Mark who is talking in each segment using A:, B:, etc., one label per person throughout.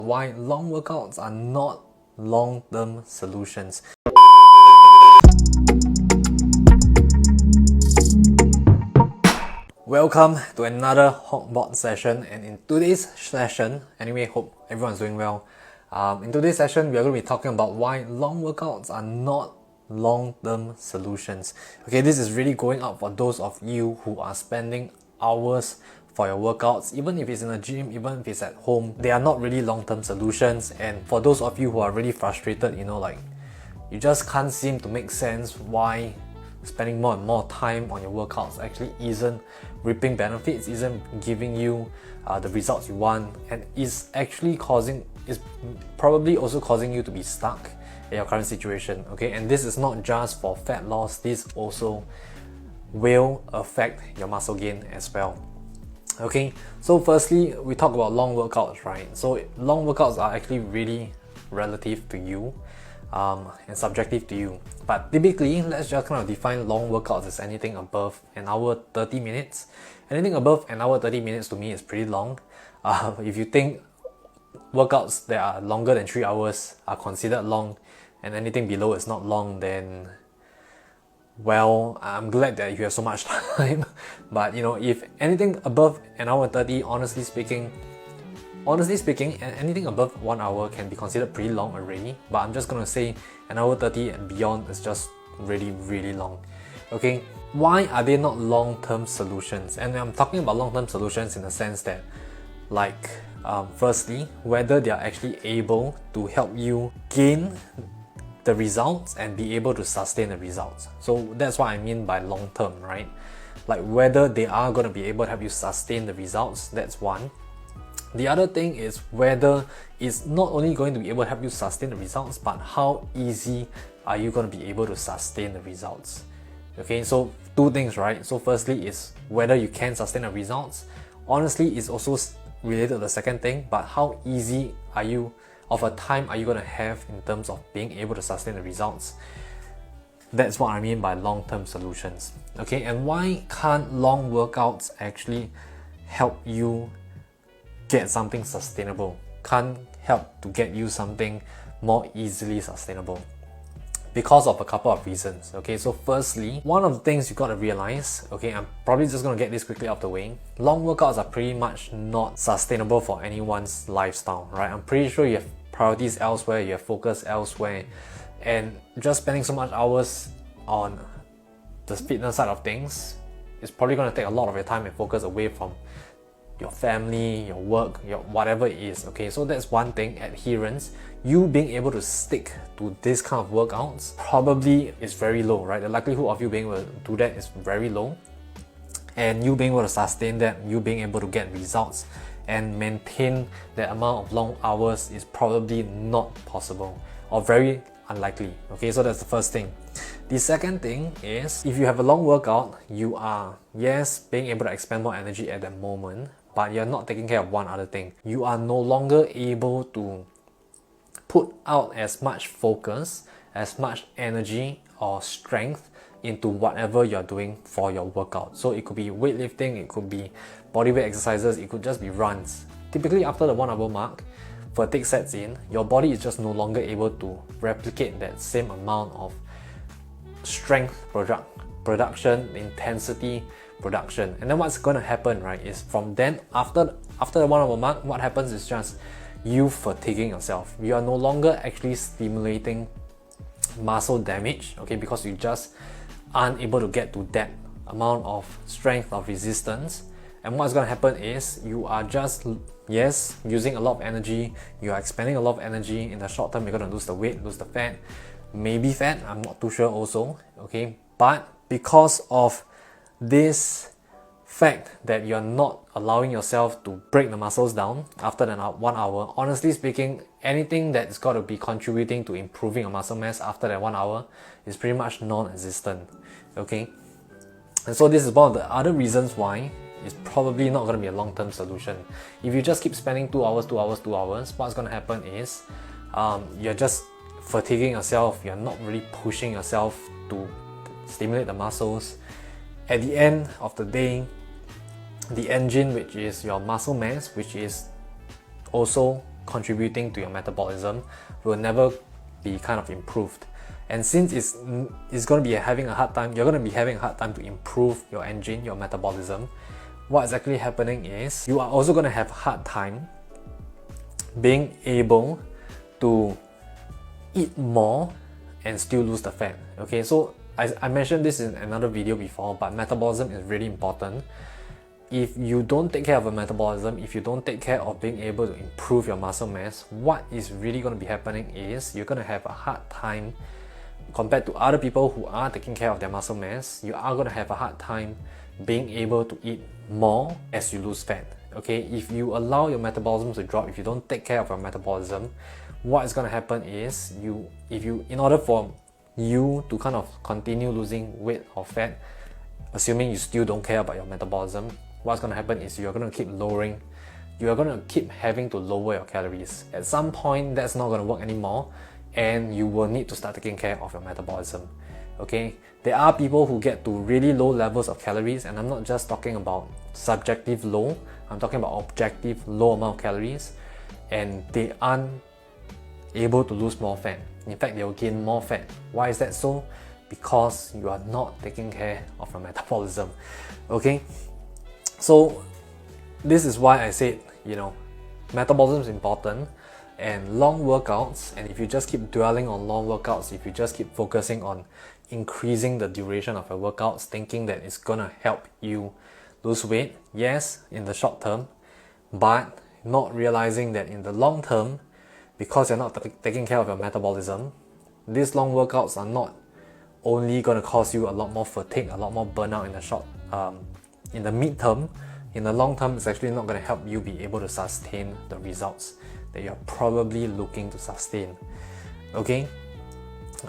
A: Why long workouts are not long-term solutions. Welcome to another Hock session, and in today's session, anyway, hope everyone's doing well. In today's session, we are going to be talking about why long workouts are not long-term solutions. Okay, this is really going out for those of you who are spending hours for your workouts, even if it's in a gym, even if it's at home. They are not really long-term solutions. And for those of you who are really frustrated, like you just can't seem to make sense why spending more and more time on your workouts actually isn't reaping benefits, isn't giving you the results you want, and is probably also causing you to be stuck in your current situation. Okay, and this is not just for fat loss, this also will affect your muscle gain as well. Okay, so firstly, we talk about long workouts, right? So long workouts are actually really relative to you and subjective to you. But typically, let's just kind of define long workouts as anything above an hour 30 minutes. Anything above an hour 30 minutes to me is pretty long. If you think workouts that are longer than 3 hours are considered long, and anything below is not long, then well, I'm glad that you have so much time. But if anything above an hour 30, honestly speaking, anything above 1 hour can be considered pretty long already. But I'm just gonna say an hour 30 and beyond is just really, really long. Okay, why are they not long-term solutions? And I'm talking about long-term solutions in the sense that, like, firstly, whether they are actually able to help you gain the results and be able to sustain the results. So that's what I mean by long-term, right? Like whether they are going to be able to help you sustain the results, that's one. The other thing is whether it's not only going to be able to help you sustain the results, but how easy are you going to be able to sustain the results? Okay, so two things, right? So firstly is whether you can sustain the results. Honestly, it's also related to the second thing, but how easy of a time are you going to have in terms of being able to sustain the results? That's what I mean by long-term solutions. Okay, and why can't long workouts actually help you get something sustainable? Can't help to get you something more easily sustainable? Because of a couple of reasons. Okay, so firstly, one of the things you got to realize, okay, I'm probably just going to get this quickly out of the way. Long workouts are pretty much not sustainable for anyone's lifestyle, right? I'm pretty sure you have priorities elsewhere, you have focus elsewhere, and just spending so much hours on the fitness side of things is probably going to take a lot of your time and focus away from your family, your work, your whatever it is. Okay, so that's one thing. Adherence, you being able to stick to this kind of workouts probably is very low, right? The likelihood of you being able to do that is very low, and you being able to sustain that, you being able to get results and maintain that amount of long hours is probably not possible or very unlikely. Okay, so that's the first thing. The second thing is, if you have a long workout, you are, yes, being able to expend more energy at that moment, but you're not taking care of one other thing. You are no longer able to put out as much focus, as much energy or strength into whatever you're doing for your workout. So it could be weightlifting, it could be bodyweight exercises, it could just be runs. Typically after the 1 hour mark, fatigue sets in, your body is just no longer able to replicate that same amount of strength production, intensity production. And then what's going to happen, right, is from then, after the 1 hour mark, what happens is just you fatiguing yourself. You are no longer actually stimulating muscle damage, okay, because you just aren't able to get to that amount of strength of resistance. And what's going to happen is you are just, yes, using a lot of energy, you are expending a lot of energy. In the short term, you're going to lose the weight, lose the fat, maybe fat, I'm not too sure also. Okay, but because of this fact that you're not allowing yourself to break the muscles down after the 1 hour, honestly speaking, anything that's got to be contributing to improving your muscle mass after that 1 hour is pretty much non-existent. Okay, and so this is one of the other reasons why it's probably not going to be a long-term solution. If you just keep spending 2 hours, what's going to happen is you're just fatiguing yourself, you're not really pushing yourself to stimulate the muscles. At the end of the day, the engine, which is your muscle mass, which is also contributing to your metabolism will never be kind of improved. And since it's going to be having a hard time, you're going to be having a hard time to improve your engine, your metabolism. What's actually happening is you are also going to have a hard time being able to eat more and still lose the fat. Okay, so I mentioned this in another video before, but metabolism is really important. If you don't take care of your metabolism, if you don't take care of being able to improve your muscle mass, what is really going to be happening is you're going to have a hard time compared to other people who are taking care of their muscle mass. You are going to have a hard time being able to eat more as you lose fat. Okay, if you allow your metabolism to drop, if you don't take care of your metabolism, what is going to happen is in order for you to kind of continue losing weight or fat, assuming you still don't care about your metabolism, what's going to happen is you're going to keep having to lower your calories. At some point, that's not going to work anymore, and you will need to start taking care of your metabolism. Okay, there are people who get to really low levels of calories, and I'm not just talking about subjective low, I'm talking about objective low amount of calories, and they aren't able to lose more fat. In fact, they will gain more fat. Why is that so? Because you are not taking care of your metabolism. Okay, so this is why I said, metabolism is important, and long workouts, and if you just keep dwelling on long workouts, if you just keep focusing on increasing the duration of your workouts, thinking that it's gonna help you lose weight, yes, in the short term, but not realizing that in the long term, because you're not taking care of your metabolism, these long workouts are not only going to cause you a lot more fatigue, a lot more burnout in the midterm. In the long term, it's actually not going to help you be able to sustain the results that you're probably looking to sustain. Okay,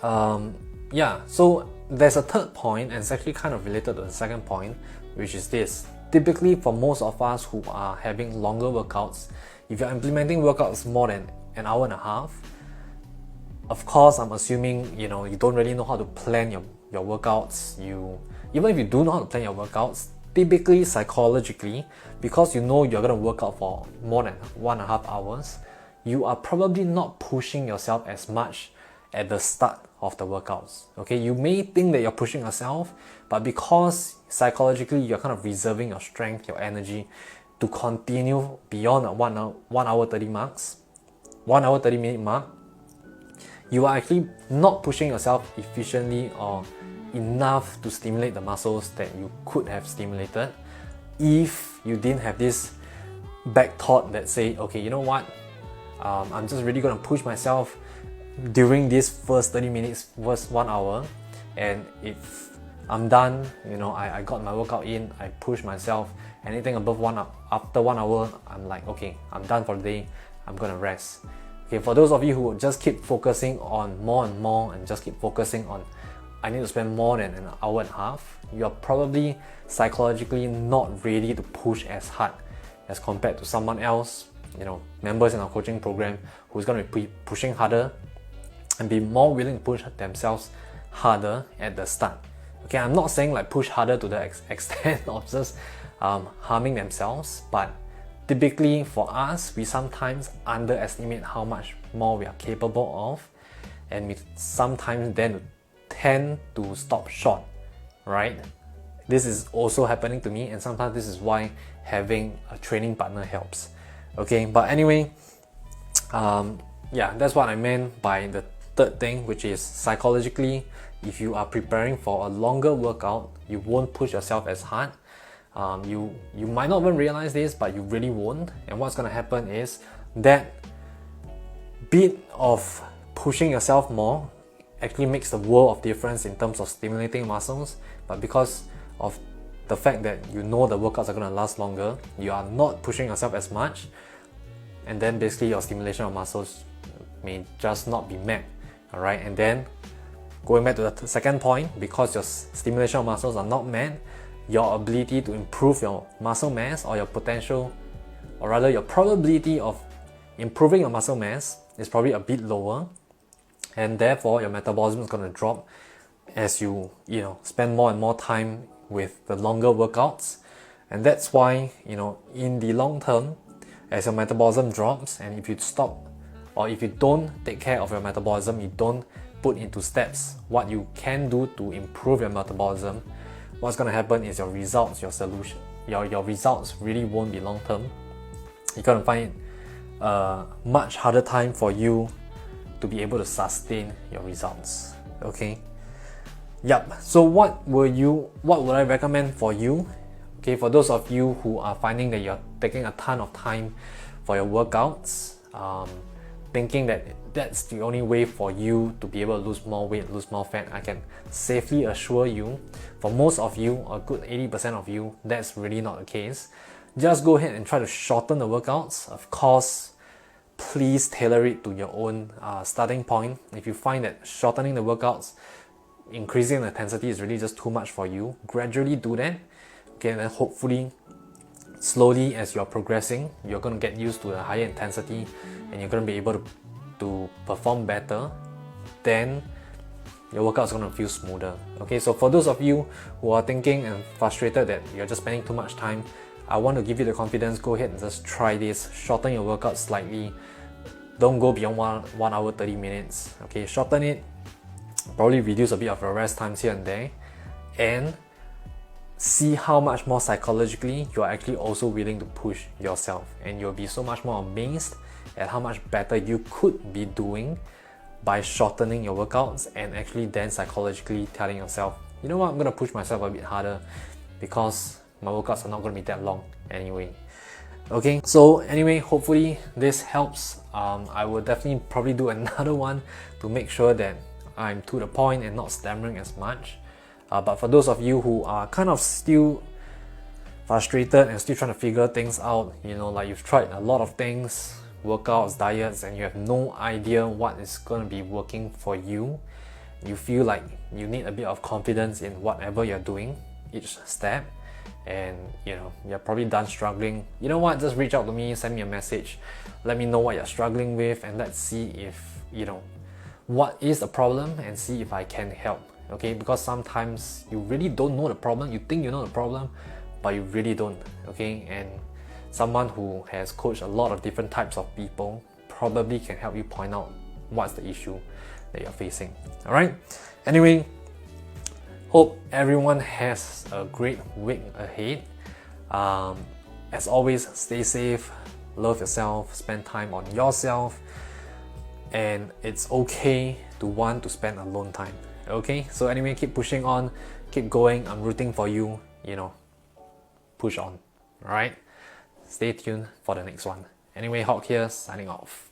A: so there's a third point, and it's actually kind of related to the second point, which is this. Typically, for most of us who are having longer workouts, if you're implementing workouts more than an hour and a half, of course, I'm assuming you don't really know how to plan your workouts. Even if you do know how to plan your workouts, typically psychologically, because you're going to work out for more than 1.5 hours, you are probably not pushing yourself as much at the start of the workouts. Okay, you may think that you're pushing yourself, but because psychologically you're kind of reserving your strength, your energy to continue beyond a 1 hour 30 minute mark, you are actually not pushing yourself efficiently or enough to stimulate the muscles that you could have stimulated if you didn't have this back thought that say, okay, you know what, I'm just really going to push myself during this first 30 minutes, first 1 hour, and if I'm done, I got my workout in, I push myself, anything above after 1 hour, I'm like, okay, I'm done for the day, I'm gonna rest. Okay, for those of you who just keep focusing on more and more and just keep focusing on I need to spend more than an hour and a half, you're probably psychologically not ready to push as hard as compared to someone else, members in our coaching program who's going to be pushing harder and be more willing to push themselves harder at the start. Okay, I'm not saying like push harder to the extent of just harming themselves, but typically for us, we sometimes underestimate how much more we are capable of, and we sometimes then tend to stop short, right? This is also happening to me, and sometimes this is why having a training partner helps. Okay, but anyway, that's what I meant by the third thing, which is psychologically, if you are preparing for a longer workout, you won't push yourself as hard. You might not even realize this, but you really won't. And what's going to happen is that bit of pushing yourself more actually makes the world of difference in terms of stimulating muscles. But because of the fact that the workouts are going to last longer, you are not pushing yourself as much, and then basically your stimulation of muscles may just not be met. All right, and then going back to the second point, because your stimulation of muscles are not met, your ability to improve your muscle mass, or your potential, or rather your probability of improving your muscle mass is probably a bit lower, and therefore your metabolism is going to drop as you spend more and more time with the longer workouts. And that's why in the long term, as your metabolism drops, and if you stop or if you don't take care of your metabolism, you don't put into steps what you can do to improve your metabolism, what's going to happen is your results, your solution, your results really won't be long term. You're going to find it a much harder time for you to be able to sustain your results. Okay. Yep. So what would I recommend for you? Okay, for those of you who are finding that you're taking a ton of time for your workouts, thinking that that's the only way for you to be able to lose more weight, lose more fat, I can safely assure you, for most of you, a good 80% of you, that's really not the case. Just go ahead and try to shorten the workouts. Of course, please tailor it to your own starting point. If you find that shortening the workouts, increasing the intensity is really just too much for you, gradually do that. Okay, and then hopefully, slowly as you're progressing, you're going to get used to a higher intensity and you're going to be able to perform better. Then your workout is going to feel smoother. Okay, so for those of you who are thinking and frustrated that you're just spending too much time, I want to give you the confidence, go ahead and just try this. Shorten your workout slightly. Don't go beyond 1 hour 30 minutes. Okay, shorten it. Probably reduce a bit of your rest times here and there. And see how much more psychologically you are actually also willing to push yourself. And you'll be so much more amazed at how much better you could be doing by shortening your workouts and actually then psychologically telling yourself, you know what, I'm going to push myself a bit harder because my workouts are not going to be that long anyway. Okay, so anyway, hopefully this helps. I will definitely probably do another one to make sure that I'm to the point and not stammering as much. But for those of you who are kind of still frustrated and still trying to figure things out, you know, like you've tried a lot of things, workouts, diets, and you have no idea what is going to be working for you, you feel like you need a bit of confidence in whatever you're doing, each step, and you know, you're probably done struggling, you know what, just reach out to me, send me a message, let me know what you're struggling with, and let's see if, you know, what is the problem and see if I can help. Okay, because sometimes you really don't know the problem, you think you know the problem, but you really don't. Okay, and someone who has coached a lot of different types of people probably can help you point out what's the issue that you're facing. All right, anyway, hope everyone has a great week ahead. As always, stay safe, love yourself, spend time on yourself, and it's okay to want to spend alone time. Okay, so anyway, keep pushing on, keep going. I'm rooting for you, you know, push on. All right, stay tuned for the next one. Anyway, Hock here, signing off.